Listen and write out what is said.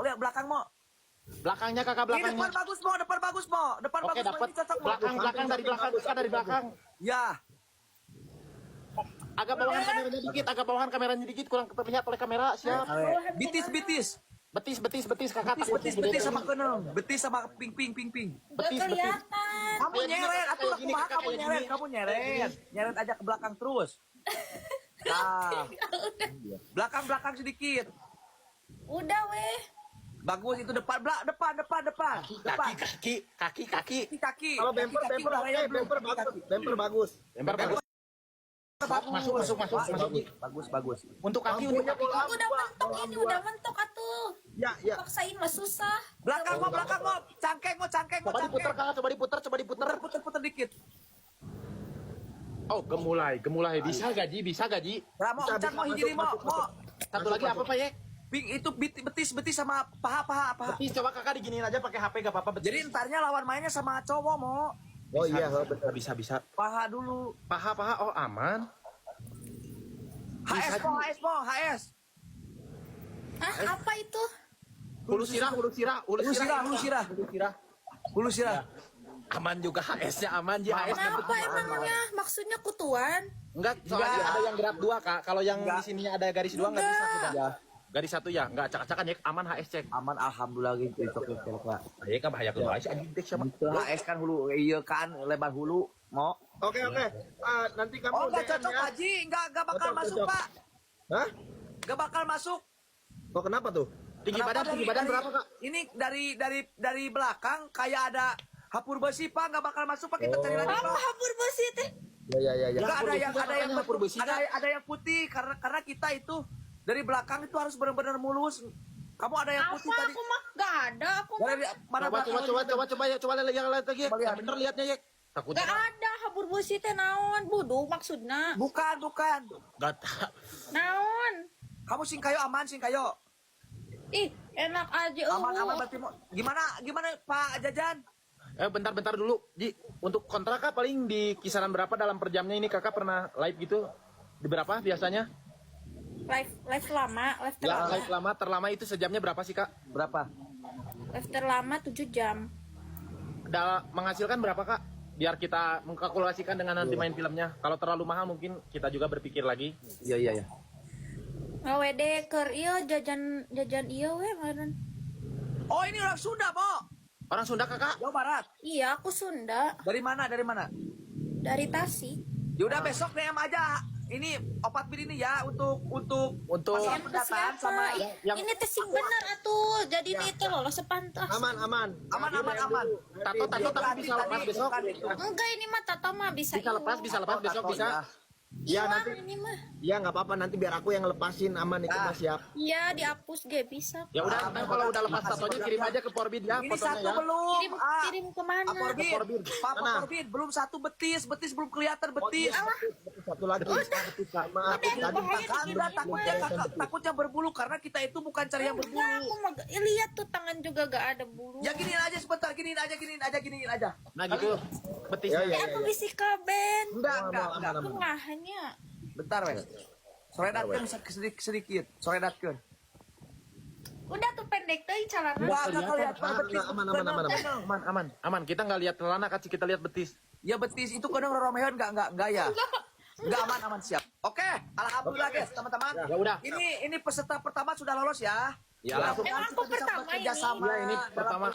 lihat belakang mau. Belakangnya kakak, Ini belakangnya. depan bagus mau, depan bagus mau, depan Oke, bagus mau. dapat. Ini cocok mau. Belakang dari belakang, kakak dari belakang. Ya. Agak bawahan kameranya dikit, agak bawahan kameranya dikit, kurang terlihat oleh kamera. Siap. Bitis. Betis kakak. Betis sama keneng. Betis sama ping. Betis. Kelihatan. Kamu Kayak gini, nyeret, kakak, aku kayak udah gini, kumaha kakak, kamu kayak nyeret, gini. kamu nyeret. Nyeret aja ke belakang terus. Nah, belakang sedikit. Udah weh. Bagus itu depan, depan. Kaki. Kalau Bemper bagus. Bagus. Untuk kaki, untuk kaki. Aku udah mentok ini, udah mentok atuh. Ya. Paksain mah susah. Belakang mau, cangkeng mau. Coba diputar kakak, coba diputar. Putar dikit. Oh, gemulai. Bisa gaji. Ramo, ucap mau hijri mau. Satu lagi apa Pak ya? Ping itu betis sama paha. Betis, coba kakak diginiin aja pakai HP gak apa-apa. Jadi entarnya lawan mainnya sama cowok mau. Oh iya, Bisa. Paha dulu. Paha, oh aman. HS. Hah, apa itu? Hulu sirah. Hulu sirah. Aman juga HS-nya aman ji. HS Kenapa emangnya? Maksudnya kutuan? enggak, soalnya ada yang gerak 2 kak. Kalau yang di sininya ada garis 2 enggak bisa sudah. Ya. Garis 1 ya, enggak acak-acakan ya, aman HS cek. Aman alhamdulillah gitu itu kira-kira. Ya kan bahaya kudu HS anjing dek sama. HS kan hulu, iya kan lebar hulu mau. Oke. Nanti kamu Oh, enggak DM cocok ya. Haji, enggak bakal Cocok, masuk, cocok. Pak. Hah? Enggak bakal masuk. Oh, kenapa tuh? Tinggi Kenapa badan berapa kak? Ini dari belakang kayak ada hapur besi, Pak, enggak bakal masuk, Pak. Kita cari lagi, Apa Pak. hapur besi teh? Ya. Enggak ada yang hapur besi, Kak. ada yang putih karena kita itu dari belakang itu harus benar-benar mulus. Kamu ada yang putih Apa? tadi. Aku mah gak ada. Aku mah Dari mana Coba yang lihat lagi. Coba lihat. Bener lihatnya ya. Takutnya gak ada hapur besi teh naon? Buduk maksudnya. Bukan. enggak tak. Naon? Kamu singkayo aman, singkayo. Ih, enak aja. Aman berarti mau. Gimana Pak Jajan? Bentar dulu. Ji, untuk kontrak kak paling di kisaran berapa dalam per jamnya ini kakak pernah live gitu? Di berapa biasanya? Live lama, live Ya, terlama. live lama, terlama itu sejamnya berapa sih kak? Berapa? Live terlama 7 jam. Menghasilkan berapa kak? Biar kita mengkalkulasikan dengan nanti main filmnya. Kalau terlalu mahal mungkin kita juga berpikir lagi. Iya. WD keur ieu jajan ieu we ngaran. Oh, ini orang Sunda, Mo. Orang Sunda kakak? Jawa Barat. Iya, aku Sunda, Dari mana? dari Tasik. Yaudah besok DM aja. Ini opat bir ini ya untuk masalah Yang pendataan siapa? sama Ini teh sing bener atuh. Jadi ini teh lolos sepantah. Aman. Tato tapi bisa lepas besok. Enggak, ini mah tato mah bisa. Bisa lepas besok bisa. Ya Iwan, nanti. ini mah. Ya nggak apa-apa, nanti biar aku yang lepasin. Aman itu Nah. Mas, siap. Iya, dihapus ge bisa. Ya udah, kalau udah lepas tatonya kirim aja ke Porbid ya Ini fotonya satu ya. belum. Kirim kemana? Porbid. Pak Mana? Porbid belum satu betis belum kelihatan betis. Satu lagi. Maaf, Udah, tadi bahaya Kan gini udah mah. takutnya berbulu karena kita itu bukan cari yang Enggak, berbulu. aku mah lihat tuh tangan juga gak ada bulu. Ya giniin aja sebentar, giniin aja. Nah gitu, betis. Ya. Aku bisi kaben. Enggak. Aku ngahanya. Bentar, wes. Soredatkeun sedikit. Soredatkeun. Udah tuh pendek teuing calana. Enggak kelihatan betis. Aman. Kita nggak lihat celana kasih kita lihat betis. Ya betis itu kadang romeon enggak ya. Enggak aman siap. Oke, alhamdulillah guys, teman-teman. Ya udah. Ini peserta pertama sudah lolos ya. Ya, langsung. Emang aku pertama ini. Kerjasama Ya, ini dalam pertama.